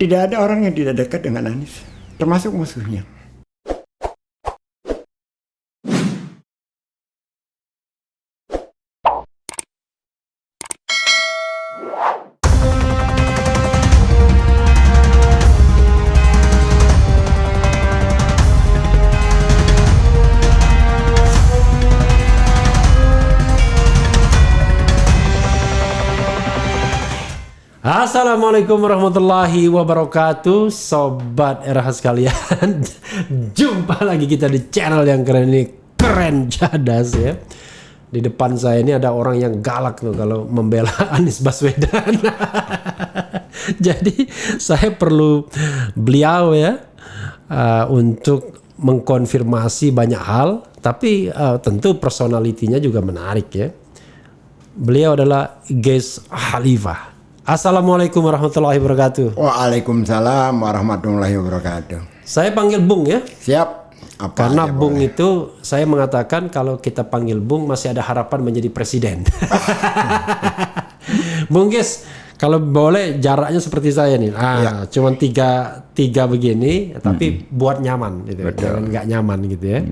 Tidak ada orang yang tidak dekat dengan Anies, termasuk musuhnya. Assalamualaikum warahmatullahi wabarakatuh, sobat RH sekalian. Jumpa lagi kita di channel yang keren ini, keren cadas ya. Di depan saya ini ada orang yang galak tuh kalau membela Anies Baswedan. Jadi saya perlu beliau ya untuk mengkonfirmasi banyak hal, tapi tentu personalitinya juga menarik ya. Beliau adalah Ges Khalifah. Assalamualaikum warahmatullahi wabarakatuh. Waalaikumsalam warahmatullahi wabarakatuh. Saya panggil Bung ya. Siap. Karena Bung itu saya mengatakan kalau kita panggil Bung masih ada harapan menjadi presiden. Bung Ges, kalau boleh jaraknya seperti saya nih. Cuma tiga begini, tapi buat nyaman gitu. Jangan nggak nyaman gitu ya.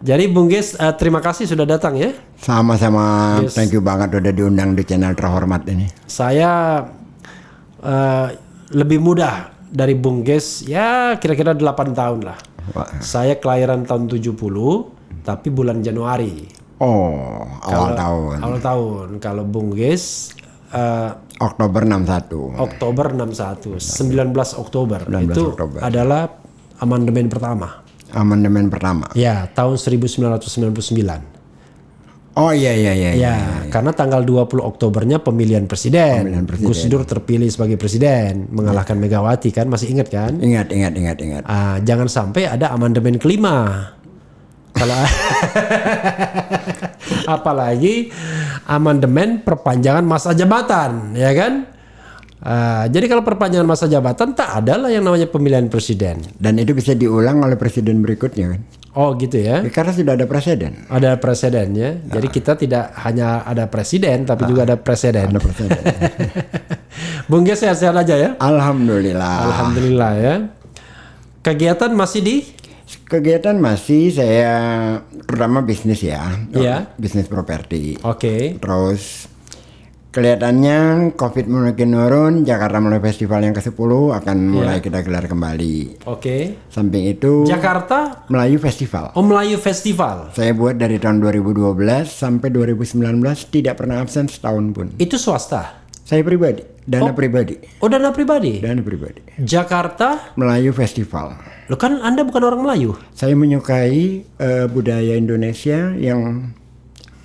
Jadi Bung Ges, terima kasih sudah datang ya. Sama-sama, yes. Thank you banget udah diundang di channel terhormat ini. Saya lebih muda dari Bung Ges, ya kira-kira 8 tahun lah. Wah. Saya kelahiran tahun 70, tapi bulan Januari. Oh, awal tahun. Awal tahun. Kalau Bung Ges Oktober 61. Oktober 61, 19 Oktober. 19 itu Oktober. adalah amandemen pertama. Amandemen pertama. Ya, tahun 1999. Oh iya. Karena tanggal 20 Oktobernya pemilihan presiden. Gus Dur terpilih sebagai presiden, mengalahkan Megawati kan, masih ingat kan? Ingat. Jangan sampai ada amandemen kelima. Kalau apalagi amandemen perpanjangan masa jabatan, ya kan? Jadi kalau perpanjangan masa jabatan tak ada lah yang namanya pemilihan presiden. Dan itu bisa diulang oleh presiden berikutnya kan? Oh gitu ya? Karena sudah ada presiden. Ada presiden ya. Jadi kita tidak hanya ada presiden, tapi juga ada presiden. Ada presiden. Bung Ges sehat-sehat aja ya? Alhamdulillah Ya. Kegiatan masih di? Kegiatan masih saya terutama bisnis ya. Iya. Bisnis properti. Oke. Terus kelihatannya COVID makin menurun, Jakarta mulai festival yang ke-10 akan mulai kita gelar kembali. Oke. Samping itu Jakarta Melayu Festival. Oh, Melayu Festival. Saya buat dari tahun 2012 sampai 2019 tidak pernah absen setahun pun. Itu swasta? Saya pribadi, dana pribadi. Oh, dana pribadi? Dana pribadi. Jakarta Melayu Festival. Lo kan Anda bukan orang Melayu. Saya menyukai budaya Indonesia yang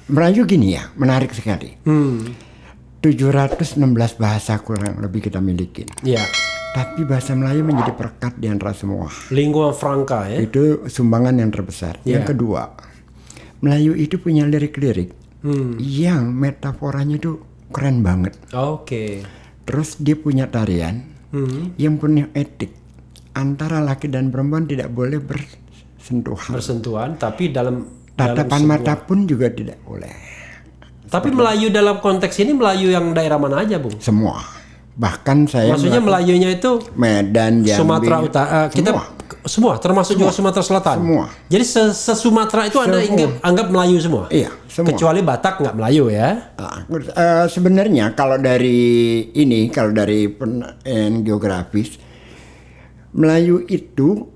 Melayu gini ya, menarik sekali. 716 bahasa kurang lebih kita miliki. Iya. Tapi bahasa Melayu menjadi perekat di antara semua. Lingua franca ya. Itu sumbangan yang terbesar. Yang kedua, Melayu itu punya lirik-lirik yang metaforanya tuh keren banget. Oke. Terus dia punya tarian yang punya etik. Antara laki dan perempuan tidak boleh bersentuhan. Tapi dalam tatapan mata pun juga tidak boleh. Tapi Melayu dalam konteks ini Melayu yang daerah mana aja, Bung? Semua. Bahkan saya maksudnya Melayunya itu Medan, Jambi, Sumatera Utara, kita semua termasuk juga Sumatera Selatan. Semua. Jadi se-Sumatera itu Anda anggap Melayu semua? Iya, semua. Kecuali Batak nggak Melayu ya? Sebenarnya kalau dari geografis, Melayu itu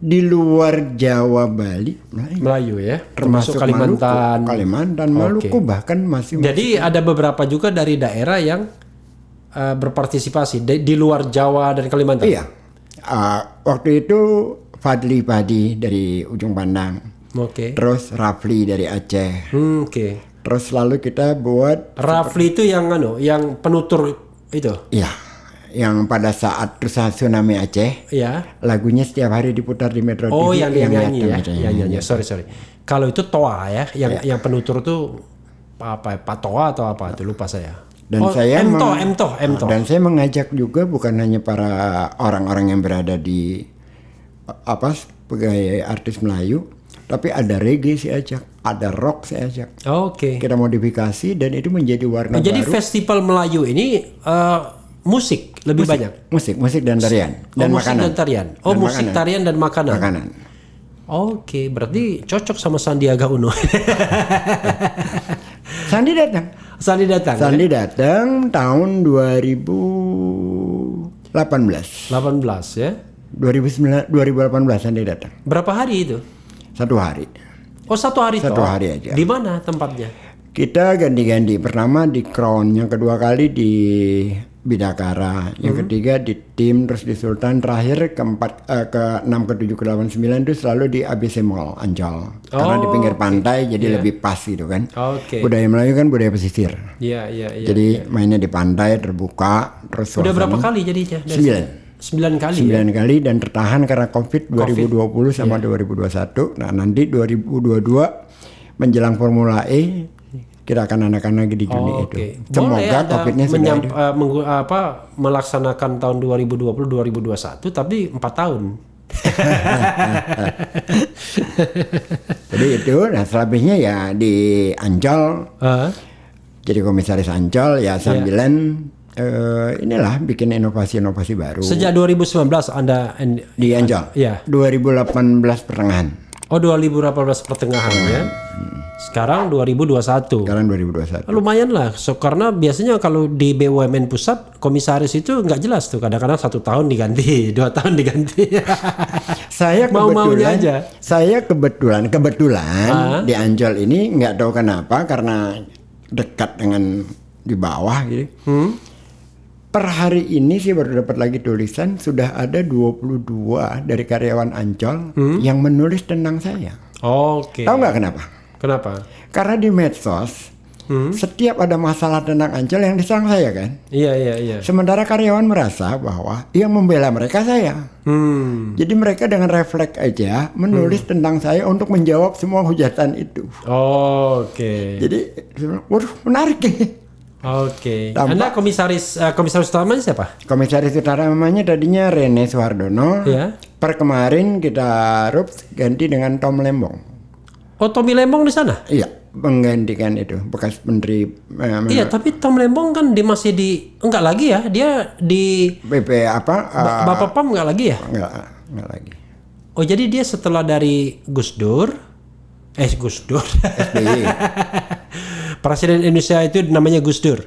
di luar Jawa, Bali, Melayu ya, termasuk Kalimantan, Maluku bahkan masih. Jadi ada beberapa juga dari daerah yang berpartisipasi di luar Jawa dan Kalimantan. Iya, waktu itu Fadli Padi dari Ujung Pandang. Oke. Terus Rafli dari Aceh. Oke. Terus lalu kita buat Rafli itu yang yang penutur itu. Iya. Yang pada saat tsunami Aceh, lagunya setiap hari diputar di Metro TV. Oh, yang nyanyi ya. Sorry. Kalau itu Toa ya, yang penutur itu apa? Pak Toa atau apa? Itu lupa saya. Dan saya Emtoh. Dan saya mengajak juga bukan hanya para orang-orang yang berada di sebagai artis Melayu, tapi ada reggae saya ajak, ada rock saya ajak. Oke. Kita modifikasi dan itu menjadi warna baru. Jadi festival Melayu ini musik lebih banyak. Musik dan tarian dan musik makanan. dan tarian. Oh, Dan musik, makanan. tarian dan makanan. Makanan. Oke, berarti cocok sama Sandiaga Uno. Sandi datang. Sandi datang. Sandi datang tahun 2018. 18 ya. 2018 Sandi datang. Berapa hari itu? 1 hari. Oh, 1 hari. Satu hari aja. Di mana tempatnya? Kita ganti-ganti. Pertama di Crown, yang kedua kali di Bidakara, yang ketiga di Tim, terus di Sultan, terakhir keempat, ke-6, ke-7, ke-8, 9 itu selalu di ABC Mall Ancol. Karena di pinggir pantai jadi lebih pas gitu kan. Oke. Budaya Melayu kan budaya pesisir. Iya. Jadi mainnya di pantai terbuka, terus Udah berapa suasana- kali jadinya? 9. 9 kali. 9 kali dan tertahan karena COVID 2020 sama 2021. Nah, nanti 2022 menjelang Formula E kita akan adakan lagi di Juni itu. Semoga COVID-nya sudah hidup. Melaksanakan tahun 2020-2021 tapi 4 tahun. Jadi itu, nah selebihnya ya di Ancol. Jadi komisaris Ancol ya sambilan inilah bikin inovasi-inovasi baru. Sejak 2019 Anda Di Ancol. Iya. 2018 pertengahan. Oh, 2018 pertengahan ya. Sekarang 2021. Sekarang 2021. Lumayan lah, karena biasanya kalau di BUMN pusat komisaris itu nggak jelas tuh, kadang-kadang 1 tahun diganti, 2 tahun diganti. Saya kebetulan di Ancol ini nggak tahu kenapa, karena dekat dengan di bawah gitu. Per hari ini sih baru dapat lagi tulisan sudah ada 22 dari karyawan Ancol yang menulis tentang saya. Oke. Tahu nggak kenapa? Kenapa? Karena di medsos setiap ada masalah tentang Ancol yang diserang saya kan. Iya. Sementara karyawan merasa bahwa yang membela mereka saya. Jadi mereka dengan refleks aja menulis tentang saya untuk menjawab semua hujatan itu. Oke. Jadi, waduh menarik ini. Oke. Anda komisaris utamanya siapa? Komisaris utamanya tadinya Rene Suhardono. Iya. Per kemarin kita ganti dengan Tom Lembong. Oh, Tommy Lembong di sana? Iya, menggantikan itu bekas menteri. Iya, tapi Tom Lembong kan enggak lagi ya, dia di BP apa? Bapak Pam enggak lagi ya? Enggak lagi. Oh, jadi dia setelah dari Gus Dur. SBY. Presiden Indonesia itu namanya Gus Dur.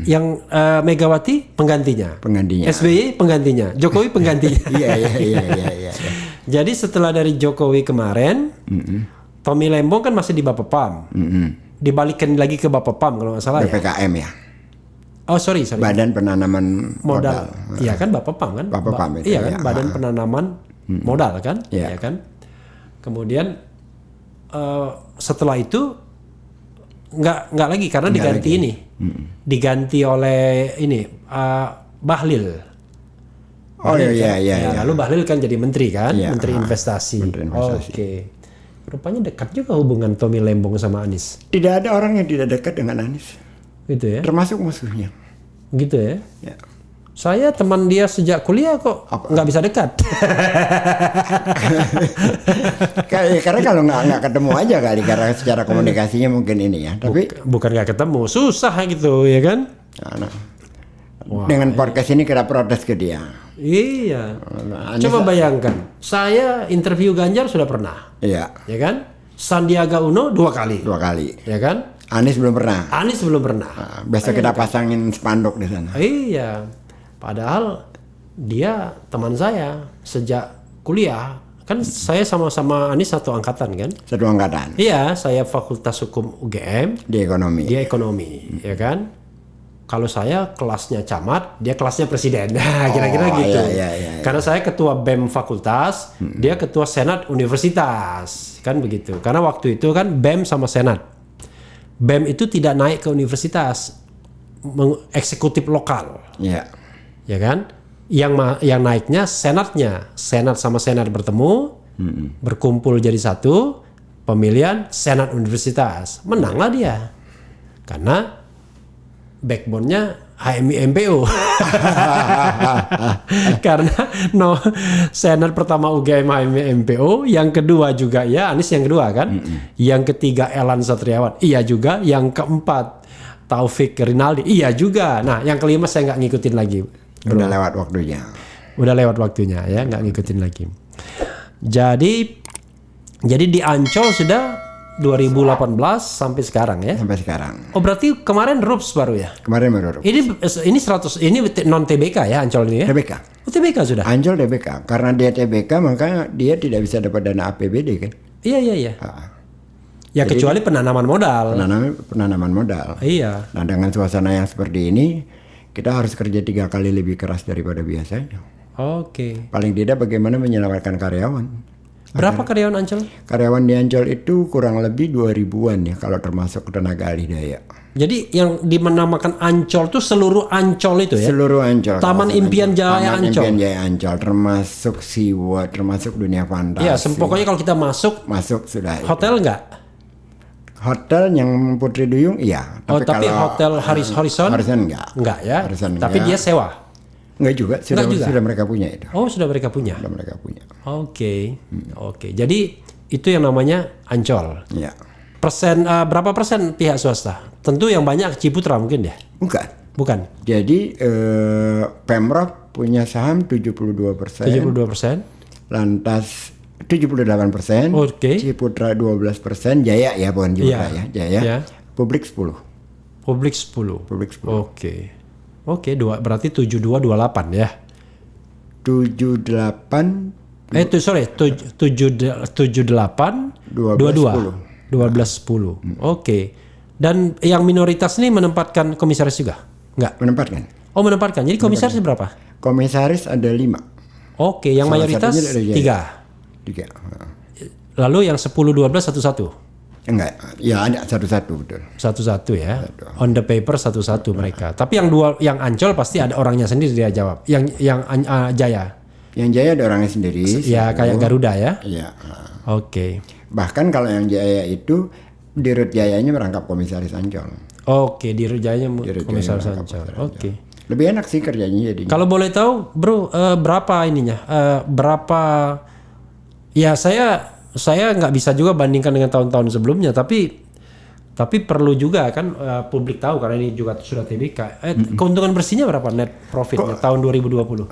Yang Megawati penggantinya. SBY penggantinya. Jokowi penggantinya. Iya. Jadi setelah dari Jokowi kemarin, Tommy Lembong kan masih di Bapepam. Dibalikin lagi ke Bapepam kalau nggak salah BPKM ya. Oh sorry. Badan Penanaman Modal. Iya kan Bapepam kan. Bapepam itu. Iya kan Badan Penanaman Modal kan. Iya kan. Kemudian setelah itu nggak lagi karena diganti ini. Diganti oleh ini Bahlil. Oh iya. Lalu Bahlil kan jadi menteri kan, menteri investasi. Oke. Rupanya dekat juga hubungan Tommy Lembong sama Anies. Tidak ada orang yang tidak dekat dengan Anies. Gitu ya. Termasuk musuhnya. Gitu ya. Ya. Saya teman dia sejak kuliah kok nggak bisa dekat. Karena kalau nggak ketemu aja kali, karena secara komunikasinya mungkin ini ya. Tapi bukan nggak ketemu, susah gitu ya kan. Dengan podcast ini kita protes ke dia. Iya. Coba bayangkan, saya interview Ganjar sudah pernah. Iya. Ya kan? Sandiaga Uno 2 kali. 2 kali. Ya kan? Anies belum pernah. Besok kita pasangin spanduk di sana. Iya. Padahal dia teman saya sejak kuliah. Kan saya sama-sama Anies satu angkatan kan? Satu angkatan. Iya, saya Fakultas Hukum UGM. Di ekonomi. Dia ekonomi, ya kan? Kalau saya kelasnya camat, dia kelasnya presiden. Nah, kira-kira gitu. Iya. Karena saya ketua BEM fakultas, dia ketua senat universitas. Kan begitu. Karena waktu itu kan BEM sama senat. BEM itu tidak naik ke universitas. Eksekutif lokal. Iya. Ya kan? Yang naiknya senatnya. Senat sama senat bertemu, berkumpul jadi satu, pemilihan senat universitas. Menanglah dia. Karena backbone-nya HMI MPO. Karena senat pertama UGM HMI MPO, yang kedua juga ya Anies yang kedua kan. Yang ketiga Elan Satriawan. Iya juga, yang keempat Taufik Rinaldi. Iya juga. Nah, yang kelima saya nggak ngikutin lagi. Udah lewat waktunya. Udah lewat waktunya ya, nggak ngikutin lagi. Jadi di Ancol sudah 2018 sampai sekarang ya. Sampai sekarang. Oh, berarti kemarin RUPS baru ya? Kemarin baru. Ini 100 ini non TBK ya Ancol ini ya? TBK. Oh, TBK sudah. Ancol TBK. Karena dia TBK makanya dia tidak bisa dapat dana APBD kan. Iya. Ya kecuali penanaman modal. Penanaman modal. Iya. Nah dengan suasana yang seperti ini kita harus kerja 3 kali lebih keras daripada biasanya. Oke. Paling tidak bagaimana menyelamatkan karyawan. Berapa karyawan Ancol? Karyawan di Ancol itu kurang lebih 2000-an ya kalau termasuk tenaga ahli daya. Jadi yang dinamakan Ancol itu seluruh Ancol itu ya? Seluruh Ancol. Taman Impian Jaya Taman Ancol. Impian Jaya Ancol termasuk SeaWorld, termasuk dunia fantasi. Iya, pokoknya kalau kita masuk sudah. hotel enggak? Hotel yang Putri Duyung iya. Tapi kalau hotel Horizon? Horizon enggak. Enggak ya? Horizon Tapi enggak. dia sewa? Enggak juga, sudah mereka punya itu. Oh, sudah mereka punya? Sudah mereka punya. Oke. Jadi itu yang namanya Ancol. Iya. Berapa persen pihak swasta? Tentu yang banyak Ciputra mungkin ya? Bukan. Jadi Pemprov punya saham 72%. 72%. Lantas 78%. Oke. Ciputra 12%. Jaya ya, bukan Ciputra ya. Jaya. Iya. Publik 10. Publik 10. Publik 10. Oke, berarti 7228 ya. 78 78 22 12 10. Oke. Dan yang minoritas ini menempatkan komisaris juga? Enggak. menempatkan. Oh, menempatkan. Jadi komisaris berapa? Komisaris ada 5. Oke, yang Salah mayoritas satunya ada 3. 3. Lalu yang 10 12 11. Enggak, ya ada satu-satu betul. Satu-satu ya. On the paper satu-satu mereka. Tapi yang Ancol pasti ada orangnya sendiri dia jawab. Yang Jaya. Yang Jaya ada orangnya sendiri. Ya kayak Garuda ya. Iya. Oke. Bahkan kalau yang Jaya itu Dirut Jayanya merangkap komisaris Ancol. Oke, Dirut Jayanya Dirut komisaris Jaya Ancol. merangkap Oke. Lebih enak sih kerjanya jadi. Kalau boleh tahu, Bro, berapa ininya? Berapa? Ya saya nggak bisa juga bandingkan dengan tahun-tahun sebelumnya, tapi perlu juga kan publik tahu karena ini juga sudah TBK. Keuntungan bersihnya berapa net profitnya tahun 2020?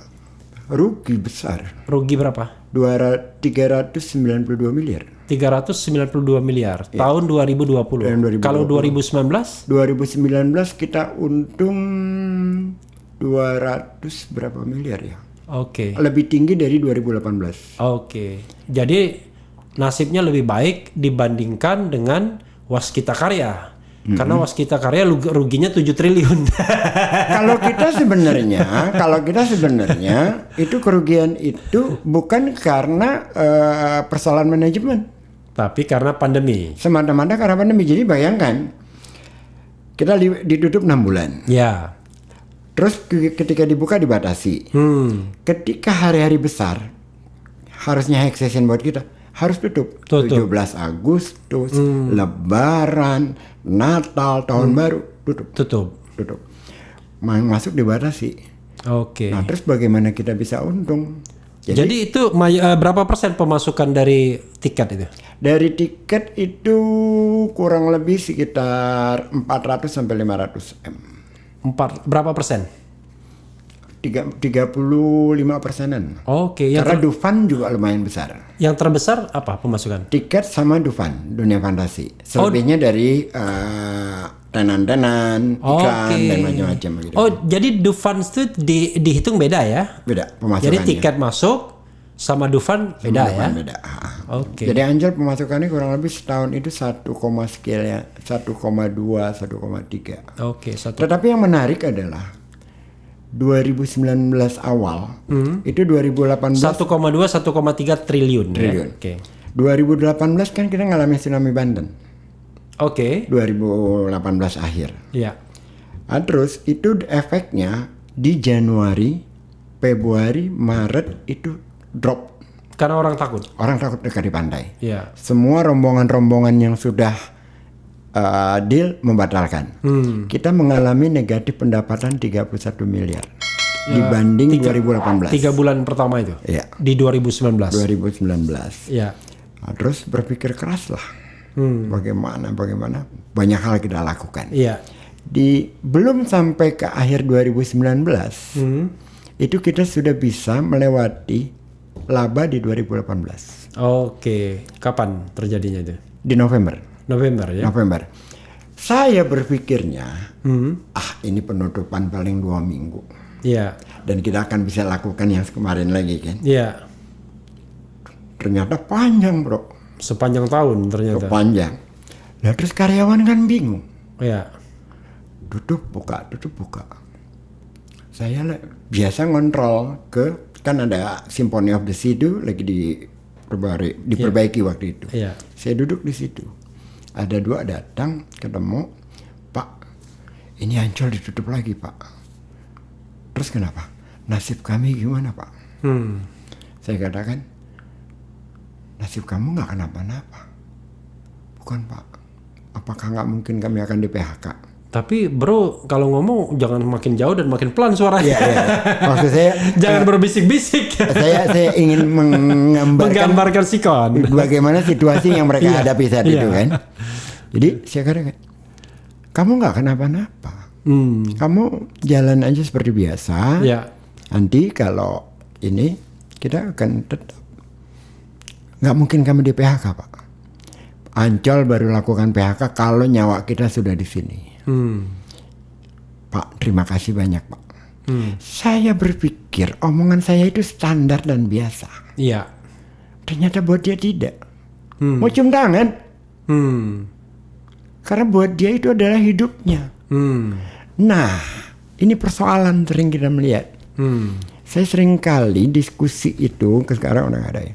Rugi besar. Rugi berapa? 392 miliar. 392 miliar tahun 2020. Kalau 2019? 2019 kita untung 200 berapa miliar ya? Oke. Lebih tinggi dari 2018. Oke. Jadi nasibnya lebih baik dibandingkan dengan Waskita Karya. Karena Waskita Karya ruginya 7 triliun. Kalau kita sebenarnya itu kerugian itu bukan karena persoalan manajemen, Tapi karena pandemi. semata-mata karena pandemi. Jadi bayangkan kita ditutup 6 bulan. Ya. Terus ketika dibuka dibatasi. Ketika hari-hari besar harusnya high season buat kita harus tutup. 17 Agustus, Lebaran, Natal, Tahun Baru tutup. Masuk dibatasi. Oke. Nah, terus bagaimana kita bisa untung? Jadi itu berapa persen pemasukan dari tiket itu? Dari tiket itu kurang lebih sekitar 400 sampai 500 M. Berapa persen? 35%-an. Oke. Karena Dufan juga lumayan besar. Yang terbesar apa pemasukan? Tiket sama Dufan, dunia fantasi. Selebihnya dari tenan-tenan, ikan, dan macam-macam gitu. Oh, jadi Dufan itu dihitung beda ya? Beda pemasukannya. Jadi tiket masuk sama Dufan beda ya? Beda. Oke. Jadi Ancol pemasukannya kurang lebih setahun itu 1,2, 1,3. Oke, Tetapi yang menarik adalah 2019 awal itu 2018 1,2 1,3 triliun. Triliun. Ya? Oke. 2018 kan kita ngalamin tsunami Banten. Oke. 2018 akhir. Ya. Nah, terus itu efeknya di Januari, Februari, Maret itu drop. Karena orang takut. Orang takut dekat di pantai. Ya. Semua rombongan-rombongan yang sudah deal membatalkan. Kita mengalami negatif pendapatan 31 miliar dibanding 2018. 3 bulan pertama itu. Iya. Di 2019. 2019. Ya. Nah, terus berpikir keras lah. Bagaimana banyak hal kita lakukan. Iya. belum sampai ke akhir 2019 itu kita sudah bisa melewati laba di 2018. Oke, kapan terjadinya itu? Di November. November ya? November. Saya berpikirnya, ini penutupan paling 2 minggu. Iya. Dan kita akan bisa lakukan yang kemarin lagi kan. Iya. Ternyata panjang bro. Sepanjang tahun ternyata. Panjang. Nah terus karyawan kan bingung. Iya. Tutup buka. Saya biasa ngontrol kan ada Symphony of the Sea itu lagi diperbaiki waktu itu. Iya. Saya duduk di situ. Ada 2 datang ketemu, Pak, ini Ancol ditutup lagi Pak. Terus kenapa? Nasib kami gimana Pak? Saya katakan, nasib kamu nggak kenapa-napa. Bukan Pak. Apakah nggak mungkin kami akan di PHK? Tapi bro, kalau ngomong jangan makin jauh dan makin pelan suaranya. Iya. Maksud saya jangan berbisik-bisik. Saya ingin menggambarkan sikon. Bagaimana situasi yang mereka hadapi saat itu kan. Jadi saya katakan, kamu nggak kenapa-napa. Kamu jalan aja seperti biasa. Iya. Nanti kalau ini kita akan tetap. Nggak mungkin kami di PHK Pak. Ancol baru lakukan PHK kalau nyawa kita sudah di sini. Pak, terima kasih banyak Pak. Saya berpikir omongan saya itu standar dan biasa. Iya. Ternyata buat dia tidak. Mau cium tangan. Karena buat dia itu adalah hidupnya. Nah, ini persoalan sering kita melihat. Saya sering kali diskusi itu, sekarang udah gak ada ya.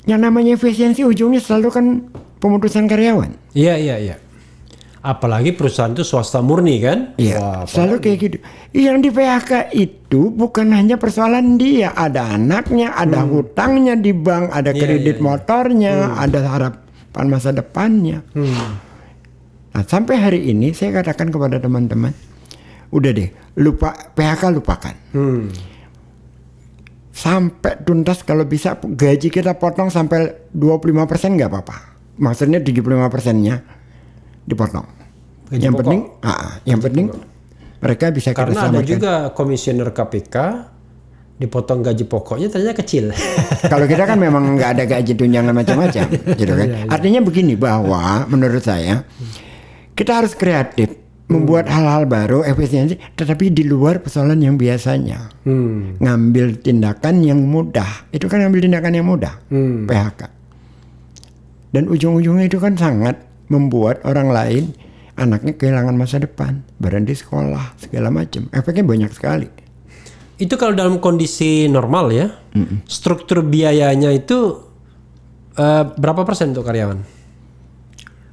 Yang namanya efisiensi ujungnya selalu kan pemutusan karyawan. Iya. Apalagi perusahaan itu swasta murni kan? Iya, selalu kayak gitu. Yang di PHK itu bukan hanya persoalan dia, ada anaknya, ada hutangnya di bank, ada kredit motornya, ada harapan masa depannya. Nah, sampai hari ini saya katakan kepada teman-teman, udah deh, PHK lupakan. Sampai tuntas kalau bisa gaji kita potong sampai 25% nggak apa-apa. Maksudnya 75%-nya dipotong. Gaji yang pokok. penting mereka bisa kita karena selamatkan. ada juga komisioner KPK dipotong gaji pokoknya ternyata kecil. Kalau kita kan memang nggak ada gaji tunjangan macam-macam, gitu kan. Artinya begini, bahwa menurut saya kita harus kreatif, membuat hal-hal baru, efisiensi, tetapi di luar persoalan yang biasanya. Ngambil tindakan yang mudah, itu kan ngambil tindakan yang mudah, PHK. Dan ujung-ujungnya itu kan sangat membuat orang lain, anaknya kehilangan masa depan, berhenti sekolah, segala macam. Efeknya banyak sekali. Itu kalau dalam kondisi normal ya, struktur biayanya itu berapa persen untuk karyawan?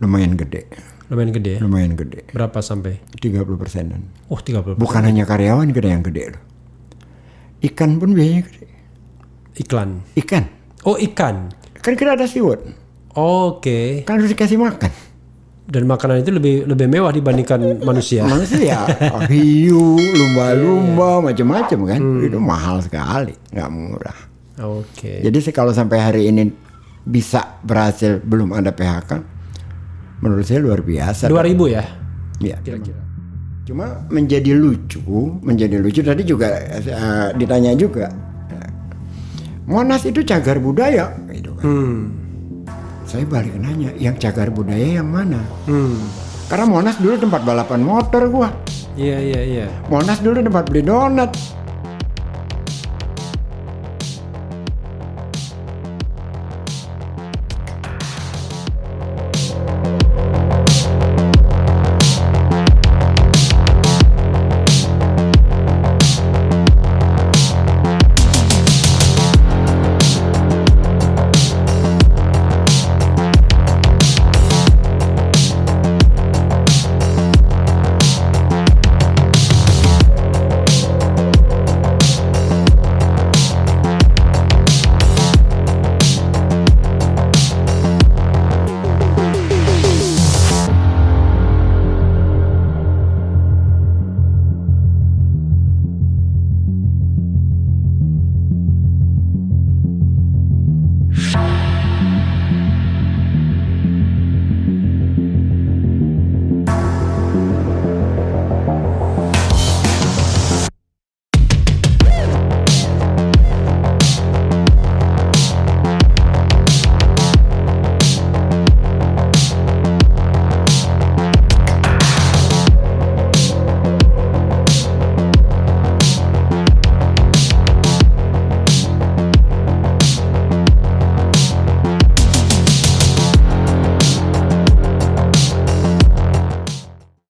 Lumayan gede. Lumayan gede ya? Lumayan gede. Berapa sampai? 30%-an. Oh 30%. Bukan hanya karyawan gede yang gede loh. Ikan pun biayanya gede. Iklan? Ikan. Oh ikan? Kan kita ada seafood. Oke. Kan harus dikasih makan. Dan makanan itu lebih mewah dibandingkan manusia. Manusia, hiu, lumba-lumba, macam-macam kan. Itu mahal sekali, nggak murah. Oke. Jadi kalau sampai hari ini bisa berhasil belum ada PHK, menurut saya luar biasa. 2000 ya? Iya. Cuma menjadi lucu tadi juga ditanya juga. Monas itu cagar budaya, gitu kan. Saya balik nanya, yang cagar budaya yang mana? Karena Monas dulu tempat balapan motor gua. Iya. Monas dulu tempat beli donat.